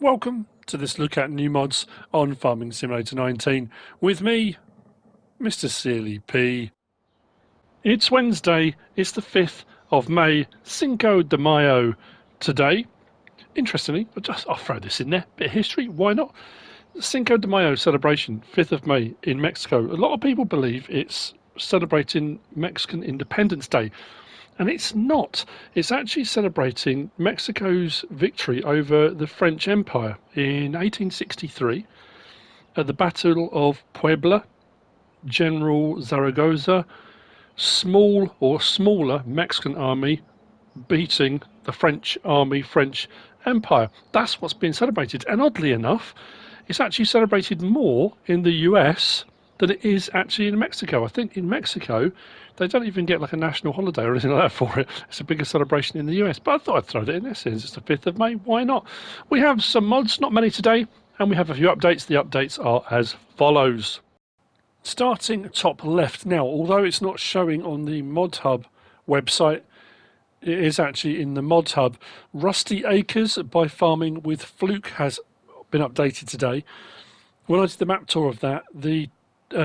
Welcome to this look at new mods on Farming Simulator 19 with me, MrSealyp. It's Wednesday, it's the 5th of May, Cinco de Mayo today. Interestingly, I'll throw this in there, bit of history, why not? Cinco de Mayo celebration, 5th of May in Mexico. A lot of people believe it's celebrating Mexican Independence Day. And it's not. It's actually celebrating Mexico's victory over the French Empire in 1863 at the Battle of Puebla. General Zaragoza, small or smaller Mexican army beating the French army, French Empire. That's what's being celebrated. And oddly enough, it's actually celebrated more in the US than it is actually in Mexico. I think in Mexico, they don't even get like a national holiday or anything like that for it. It's a bigger celebration in the US. But I thought I'd throw it in there since it's the 5th of May. Why not? We have some mods, not many today, and we have a few updates. The updates are as follows. Starting top left now, although it's not showing on the Mod Hub website, it is actually in the Mod Hub. Rusty Acres by Farming with Fluke has been updated today. When I did the map tour of that, the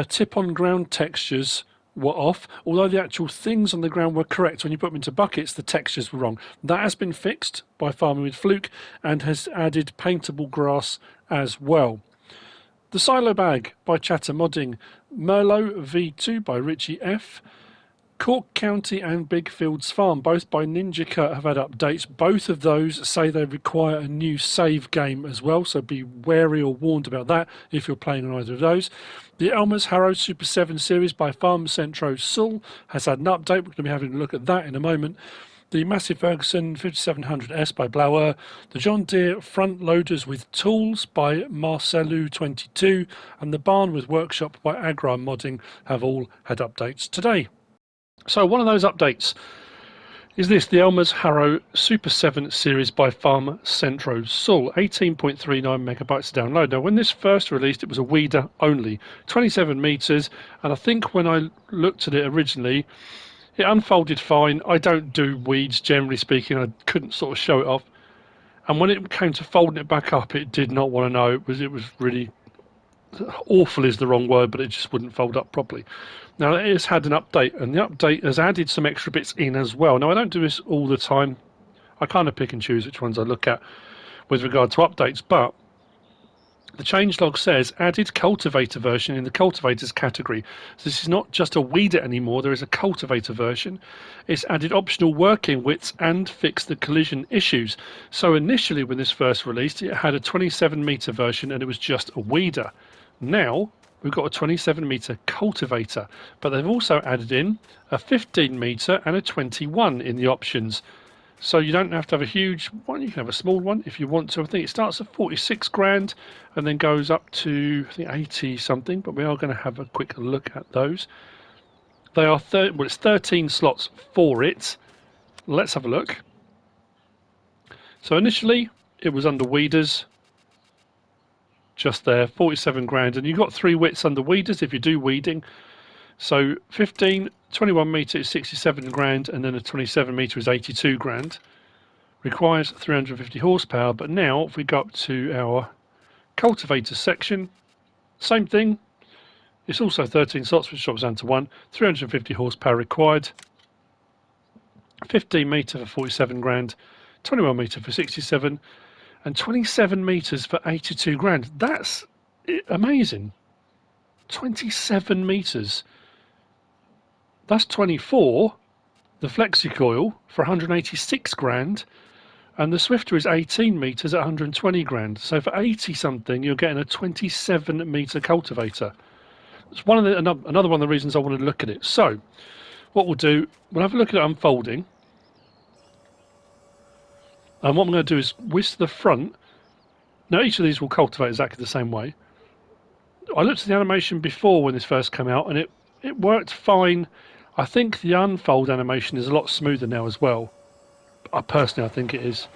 tip on ground textures were off, although the actual things on the ground were correct. When you put them into buckets, the textures were wrong. That has been fixed by Farming with Fluke and has added paintable grass as well. The Silo Bag by ChataModding, Merlot V2 by Richie F, Cork County and Big Fields Farm, both by Ninja Kurt, have had updates. Both of those say they require a new save game as well, so be wary or warned about that if you're playing on either of those. The Elmers Harrow Super 7 series by Farm Centro Sul has had an update. We're going to be having a look at that in a moment. The Massey Ferguson 5700S by Blower, the John Deere Front Loaders with Tools by Marcelu22, and the Barn with Workshop by RBNmodding have all had updates today. So one of those updates is this, the Elmers Harrow Super 7 series by Farm Centro Sul, 18.39 megabytes to download. Now when this first released, it was a weeder only, 27 meters, and I think when I looked at it originally, it unfolded fine. I don't do weeds, generally speaking. I couldn't sort of show it off. And when it came to folding it back up, it did not want to know. It was really awful is the wrong word, but it just wouldn't fold up properly. Now it has had an update, and the update has added some extra bits in as well. Now I don't do this all the time. I kind of pick and choose which ones I look at with regard to updates, but the changelog says added cultivator version in the cultivators category. So this is not just a weeder anymore, there is a cultivator version. It's added optional working widths and fixed the collision issues. So initially when this first released, it had a 27 meter version and it was just a weeder. Now we've got a 27 meter cultivator, but they've also added in a 15 meter and a 21 in the options. So you don't have to have a huge one, you can have a small one if you want to. I think it starts at 46 grand and then goes up to, I think, 80 something, but we are going to have a quick look at those. They are, it's 13 slots for it. Let's have a look. So initially it was under weeders, just there, 47 grand, and you've got 3 widths under weeders if you do weeding. So 15, 21 meter is 67 grand, and then a 27 meter is 82 grand. Requires 350 horsepower, but now if we go up to our cultivator section, same thing. It's also 13 slots, which drops down to 1. 350 horsepower required. 15 meter for 47 grand, 21 meter for 67, and 27 meters for 82 grand. That's amazing. 27 meters. That's 24, the flexi coil for 186 grand, and the Swifter is 18 meters at 120 grand. So for 80 something, you're getting a 27 meter cultivator. It's another one of the reasons I wanted to look at it. So what we'll do, we'll have a look at it unfolding. And what I'm going to do is whisk the front. Now each of these will cultivate exactly the same way. I looked at the animation before when this first came out, and it worked fine. I think the unfold animation is a lot smoother now as well. I think it is.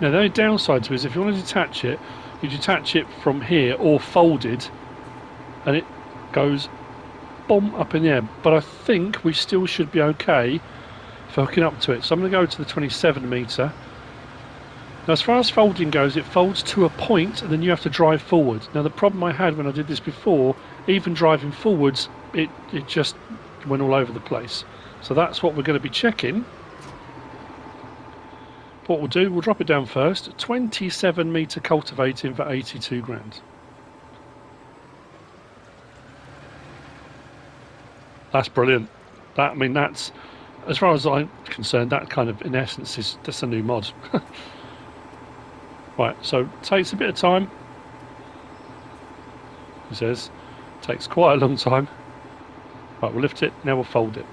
Now the only downside to it is if you want to detach it, you detach it from here or folded, and it goes boom up in the air. But I think we still should be okay for hooking up to it. So I'm going to go to the 27 metre. Now as far as folding goes, it folds to a point and then you have to drive forward. Now the problem I had when I did this before, even driving forwards, it just went all over the place. So that's what we're going to be checking. What we'll do, we'll drop it down first. 27 metre cultivating for 82 grand. That's brilliant. That, I mean, that's, as far as I'm concerned, that kind of, in essence, that's a new mod. Right, so takes a bit of time. He says, takes quite a long time. Right, we'll lift it, now we'll fold it.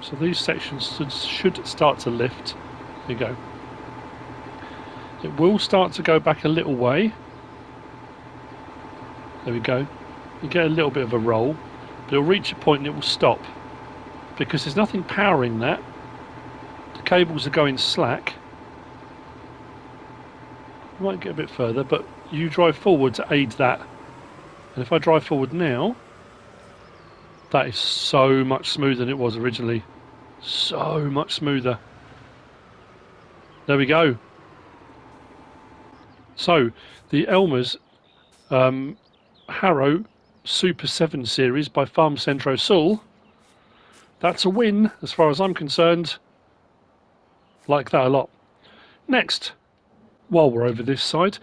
So these sections should start to lift. There you go. It will start to go back a little way. There we go. You get a little bit of a roll. But it'll reach a point and it will stop because there's nothing powering that. The cables are going slack. I might get a bit further, but you drive forward to aid that. And if I drive forward now, that is so much smoother than it was originally. So much smoother. There we go. So the Elmers Harrow Super 7 series by Farm Centro Sul. That's a win as far as I'm concerned. Like that a lot. Next, while we're over this side,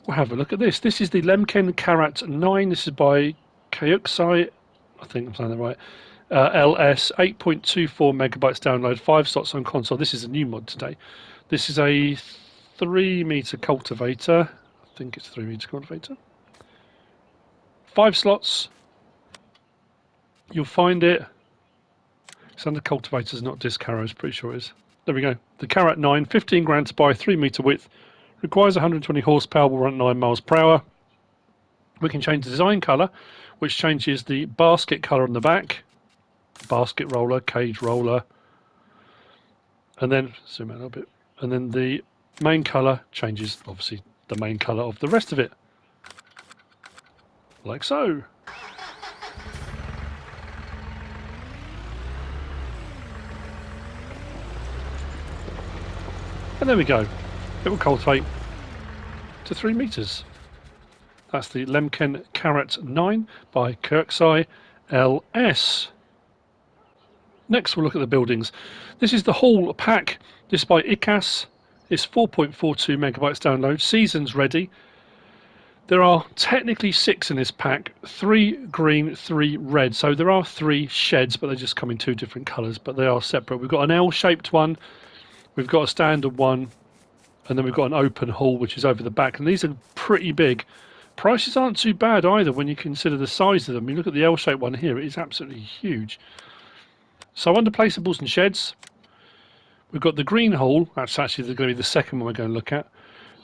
we'll have a look at this. This is the Lemken Carrot 9. This is by KxuyLS. I think I'm saying that right. LS 8.24 megabytes download, 5 slots on console. This is a new mod today. This is a 3 meter cultivator. I think it's 3 meter cultivator. 5 slots. You'll find it. It's under cultivators, not disc harrows. Pretty sure it is. There we go. The Karat 9, 15 grand to buy, 3 meter width. Requires 120 horsepower. Will run 9 miles per hour. We can change the design color, which changes the basket color on the back. Basket roller, cage roller, and then zoom out a little bit. And then the main color changes, obviously, the main color of the rest of it, like so. And there we go. It will cultivate to 3 meters. That's the Lemken Carrot 9 by KxuyLS. Next, we'll look at the buildings. This is the whole pack. This is by ikas. It's 4.42 megabytes download. Season's ready. There are technically 6 in this pack. 3 green, 3 red. So there are 3 sheds, but they just come in 2 different colours. But they are separate. We've got an L-shaped one. We've got a standard one. And then we've got an open hall, which is over the back. And these are pretty big. Prices aren't too bad either when you consider the size of them. You look at the L-shaped one here. It is absolutely huge. So under placeables and sheds, we've got the green hall. That's actually going to be the second one we're going to look at.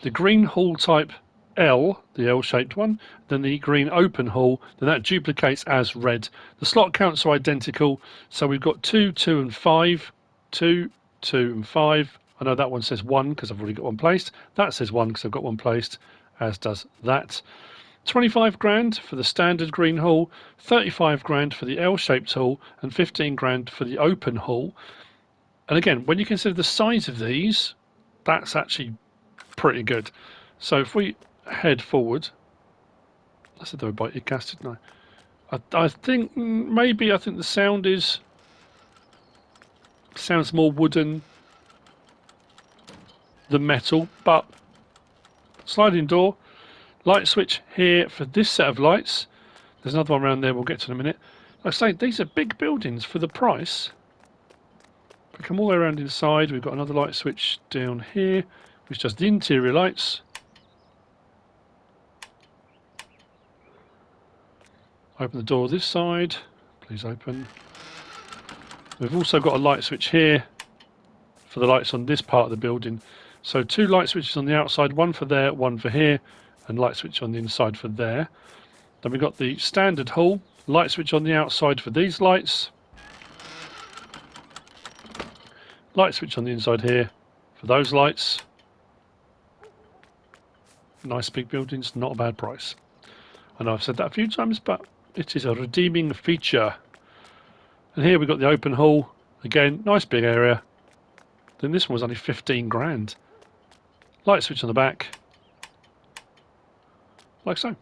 The green hall type L, the L-shaped one, then the green open hall, then that duplicates as red. The slot counts are identical, so we've got 2, 2 and 5, 2, 2 and 5. I know that one says 1 because I've already got one placed. That says 1 because I've got one placed, as does that. 25 grand for the standard green hall, 35 grand for the L-shaped hall, and 15 grand for the open hall. And again, when you consider the size of these, that's actually pretty good. So if we head forward, I said they were by ikas, didn't I? I think I think the sound sounds more wooden than metal, but sliding door. Light switch here for this set of lights. There's another one around there we'll get to in a minute. Like I say, these are big buildings for the price. We come all the way around inside. We've got another light switch down here, which does the interior lights. Open the door this side. Please open. We've also got a light switch here for the lights on this part of the building. So 2 light switches on the outside, 1 for there, 1 for here, and light switch on the inside for there. Then we've got the standard hall, light switch on the outside for these lights, light switch on the inside here for those lights. Nice big buildings, not a bad price. I know I've said that a few times, but it is a redeeming feature. And here we've got the open hall. Again, nice big area. Then this one was only 15 grand. Light switch on the back. Like so.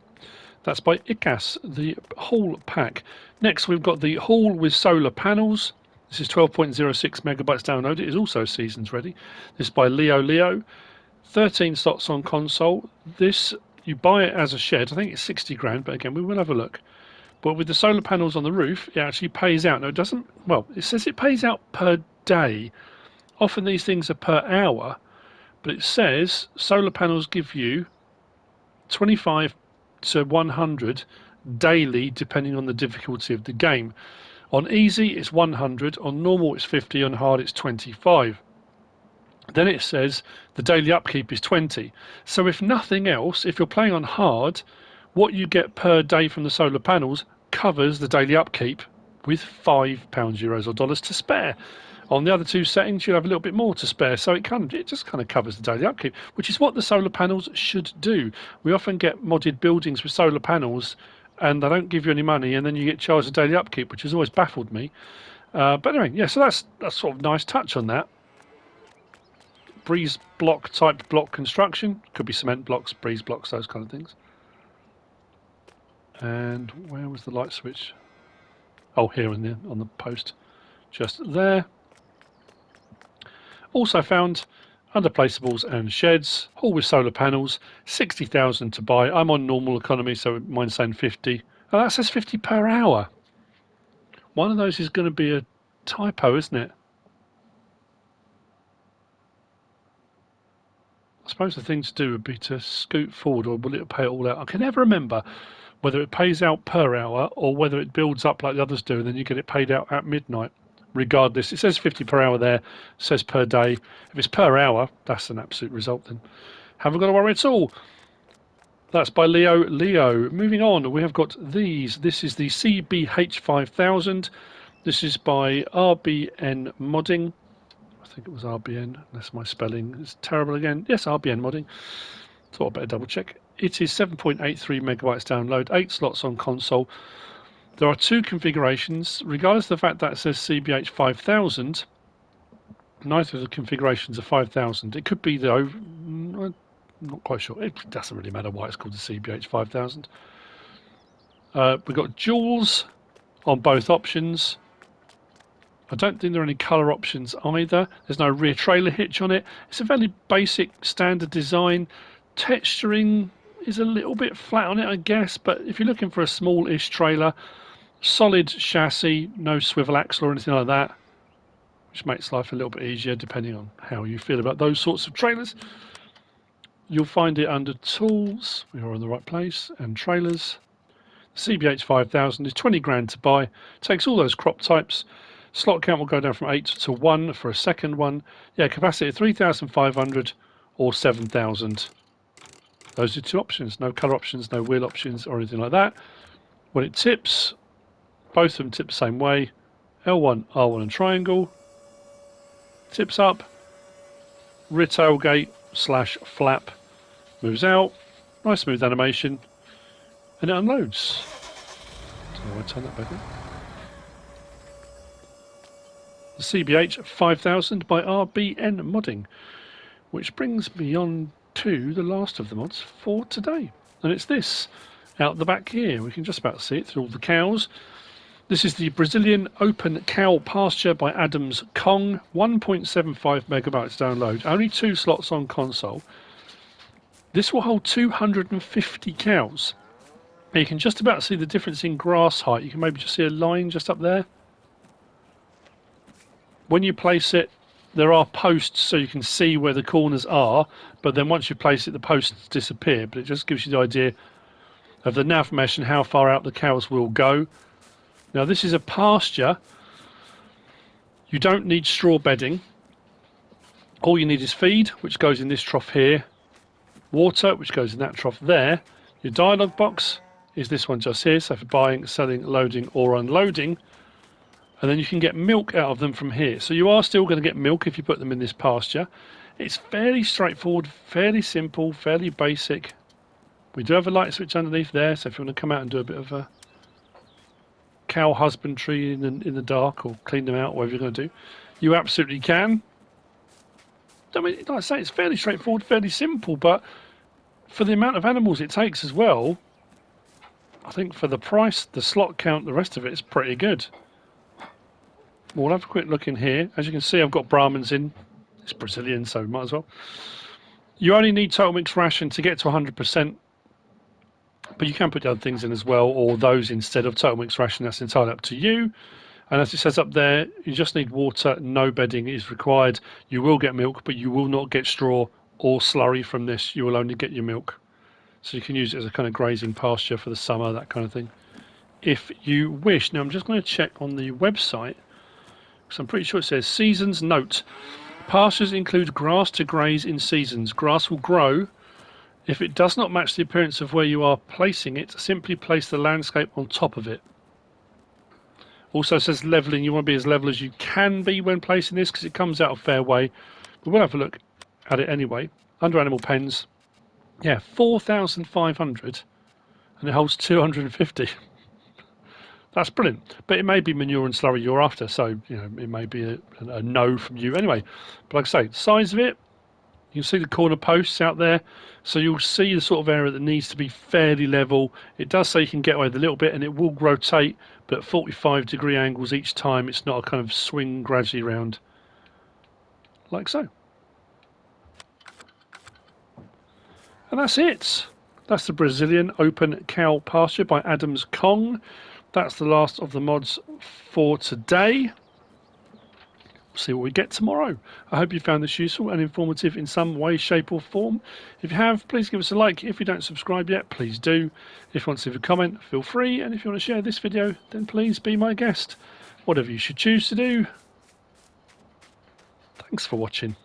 That's by ikas, the hall pack. Next we've got the hall with solar panels. This is 12.06 megabytes download. It is also seasons ready. This is by LeoLeo. 13 slots on console. This, you buy it as a shed. I think it's 60 grand, but again, we will have a look. But with the solar panels on the roof, it actually pays out. No, it doesn't. Well, it says it pays out per day. Often these things are per hour, but it says solar panels give you 25 to 100 daily, depending on the difficulty of the game. On easy, it's 100. On normal, it's 50. On hard, it's 25. Then it says the daily upkeep is 20. So if nothing else, if you're playing on hard, what you get per day from the solar panels covers the daily upkeep with £5, euros or dollars to spare. On the other two settings, you'll have a little bit more to spare. So it just kind of covers the daily upkeep, which is what the solar panels should do. We often get modded buildings with solar panels and they don't give you any money, and then you get charged a daily upkeep, which has always baffled me. But anyway, yeah, so that's sort of nice touch on that. Breeze block type block construction. Could be cement blocks, breeze blocks, those kind of things. And where was the light switch? Oh, here on the post. Just there. Also found under placeables and sheds. All with solar panels. 60,000 to buy. I'm on normal economy, so mine's saying 50. Oh, that says 50 per hour. One of those is going to be a typo, isn't it? I suppose the thing to do would be to scoot forward, or will it pay it all out? I can never remember whether it pays out per hour or whether it builds up like the others do and then you get it paid out at midnight. Regardless, it says 50 per hour there, says per day. If it's per hour, that's an absolute result then. Haven't got to worry at all. That's by LeoLeo. Moving on, we have got these. This is the CBH5000. This is by RBNmodding. I think it was RBN, unless my spelling is terrible again. Yes, RBNmodding. Thought I'd better double check. It is 7.83 megabytes download, 8 slots on console. There are 2 configurations. Regardless of the fact that it says CBH 5000, neither of the configurations are 5000. It could be the, I'm not quite sure. It doesn't really matter why it's called the CBH 5000. We've got jewels on both options. I don't think there are any colour options either. There's no rear trailer hitch on it. It's a fairly basic standard design. Texturing is a little bit flat on it, I guess, but if you're looking for a small-ish trailer, solid chassis, no swivel axle or anything like that, which makes life a little bit easier depending on how you feel about those sorts of trailers. You'll find it under tools, we are in the right place, and trailers. CBH 5000 is 20 grand to buy, takes all those crop types. Slot count will go down from 8 to 1 for a second one. Yeah, capacity 3,500 or 7,000. Those are 2 options, no colour options, no wheel options or anything like that. When it tips, both of them tip the same way. L1, R1 and triangle. Tips up. Rear tailgate / flap moves out. Nice smooth animation. And it unloads. Don't know why I turn that back on. The CBH 5000 by RBNmodding, which brings me on to the last of the mods for today, and it's this out the back here. We can just about see it through all the cows. This is the Brazilian Open Cow Pasture by Adams Kong. 1.75 megabytes download, only 2 slots on console. This will hold 250 cows. You can just about see the difference in grass height. You can maybe just see a line just up there. When you place it, there are posts so you can see where the corners are, but then once you place it, the posts disappear. But it just gives you the idea of the nav mesh and how far out the cows will go. Now this is a pasture. You don't need straw bedding. All you need is feed, which goes in this trough here. Water, which goes in that trough there. Your dialog box is this one just here, so for buying, selling, loading or unloading. And then you can get milk out of them from here. So you are still going to get milk if you put them in this pasture. It's fairly straightforward, fairly simple, fairly basic. We do have a light switch underneath there, so if you want to come out and do a bit of a cow husbandry in the dark, or clean them out, whatever you're going to do, you absolutely can. I mean, like I say, it's fairly straightforward, fairly simple, but for the amount of animals it takes as well, I think for the price, the slot count, the rest of it is pretty good. We'll have a quick look in here. As you can see, I've got Brahmins in. It's Brazilian, so might as well. You only need total mixed ration to get to 100%, but you can put the other things in as well, or those instead of total mixed ration. That's entirely up to you. And as it says up there, you just need water. No bedding is required. You will get milk, but you will not get straw or slurry from this. You will only get your milk. So you can use it as a kind of grazing pasture for the summer, that kind of thing, if you wish. Now I'm just going to check on the website, because I'm pretty sure it says seasons note. Pastures include grass to graze in seasons. Grass will grow. If it does not match the appearance of where you are placing it, simply place the landscape on top of it. Also says levelling. You want to be as level as you can be when placing this, because it comes out a fair way. But we'll have a look at it anyway. Under animal pens, yeah, 4,500, and it holds 250. That's brilliant. But it may be manure and slurry you're after, so you know it may be a no from you anyway. But like I say, the size of it, you can see the corner posts out there, so you'll see the sort of area that needs to be fairly level. It does say you can get away with a little bit, and it will rotate, but at 45-degree angles each time. It's not a kind of swing gradually around like so. And that's it. That's the Brazilian open cow pasture by Adams Kong. That's the last of the mods for today. See what we get tomorrow. I hope you found this useful and informative in some way, shape or form. If you have, please give us a like. If you don't subscribe yet, please do. If you want to leave a comment, feel free. And if you want to share this video, then please be my guest. Whatever you should choose to do. Thanks for watching.